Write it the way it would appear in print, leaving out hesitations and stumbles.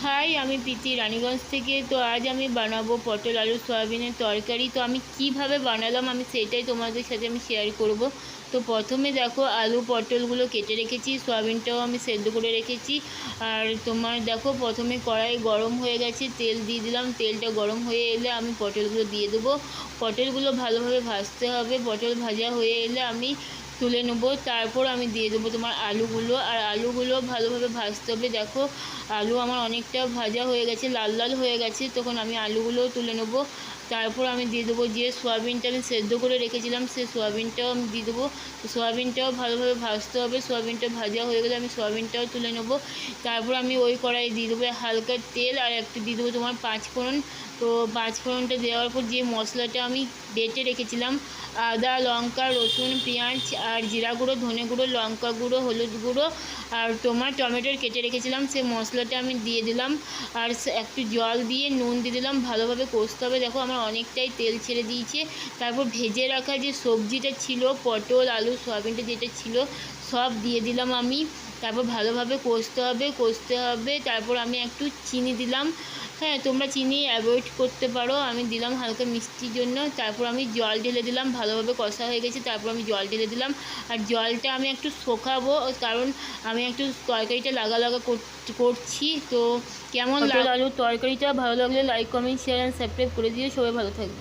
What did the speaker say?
High, আমি প্রীতি রানীগঞ্জ থেকে। তো আজ আমি বানাবো পটল আলু সয়াবিনের তরকারি। তো আমি কিভাবে বানালাম আমি সেটাই তোমাদের সাথে আমি শেয়ার করব। তো প্রথমে দেখো আলু পটলগুলো কেটে রেখেছি, সয়াবিনটাও আমি সেদ্ধ করে রেখেছি। আর তোমার দেখো প্রথমে কড়াই গরম হয়ে গেছে, তেল দিয়ে দিলাম। তেলটা গরম হয়ে এলে আমি পটলগুলো দিয়ে দেবো। পটলগুলো ভালোভাবে ভাজতে হবে। পটল ভাজা হয়ে এলে আমি তুলে নেবো। তারপর আমি দিয়ে দেবো তোমার আলুগুলো, আর আলুগুলো ভালোভাবে ভাজতে হবে। দেখো আলু আমার অনেকটা ভাজা হয়ে গেছে, লাল লাল হয়ে গেছে, তখন আমি আলুগুলোও তুলে নেবো। তারপর আমি দিয়ে দেবো যে সয়াবিনটা আমি সেদ্ধ করে রেখেছিলাম, সেই সয়াবিনটাও আমি দিয়ে দেবো। সয়াবিনটাও ভালোভাবে ভাজতে হবে। সয়াবিনটা ভাজা হয়ে গেলে আমি সয়াবিনটাও তুলে নেবো। তারপর আমি ওই কড়াইয়ে দিয়ে দেবো হালকা তেল, আর একটু দিয়ে দেবো তোমার পাঁচফোড়ন। তো পাঁচফোড়নটা দেওয়ার পর যে মশলাটা আমি বেটে রেখেছিলাম, আদা লঙ্কা রসুন পেঁয়াজ আর জিরা গুঁড়ো ধনে গুঁড়ো লঙ্কা গুঁড়ো হলুদ গুঁড়ো আর তোমার টমেটোর কেটে রেখেছিলাম, সেই মশলাটা আমি দিয়ে দিলাম। আর একটু জল দিয়ে নুন দিয়ে দিলাম, ভালোভাবে কষতে হবে। দেখো আমার অনেকটাই তেল ছেড়ে দিয়েছে। তারপর ভেজে রাখা যে সবজিটা ছিল, পটল আলু সয়াবিনটা যেটা ছিল, সব দিয়ে দিলাম আমি। তারপর ভালোভাবে কষতে হবে। তারপর আমি একটু চিনি দিলাম। হ্যাঁ, তোমরা চিনি অ্যাভয়েড করতে পারো, আমি দিলাম হালকা মিষ্টির জন্য। তারপর আমি জল ঢেলে দিলাম। ভালোভাবে কষা হয়ে গেছে, তারপর আমি জল ঢেলে দিলাম। আর জলটা আমি একটু শোকাবো, কারণ আমি একটু তরকারিটা লাগা লাগা করছি। তো কেমন লাগলো আলুর তরকারিটা? ভালো লাগলে like comment share and subscribe করে দিয়ে সবাই ভালো থাকবে।